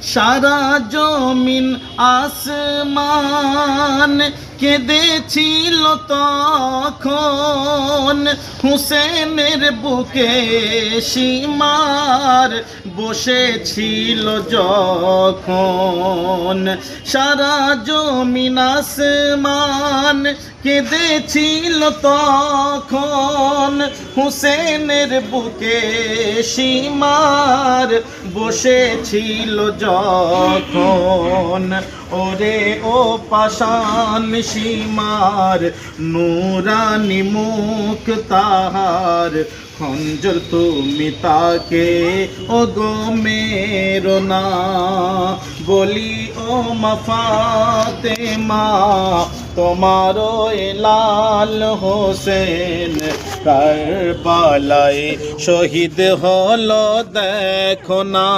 সারা জমিন আসমান কেঁদেছিল তখন, হুসেনের বুকে সীমার বসেছিল যখন। সারা জমিন আসমান কেঁদেছিল তখন, হুসেনের বুকে সীমার বসেছিল যখন। ওরে ও পাষাণ সীমার নূরানি মুখ তাহার, খঞ্জর তুমি তাকে ও গো মেরো না। বলি ও মা ফাতেমা তোমারো লাল হোসেন কারবালায় শহীদ হলো দেখো না।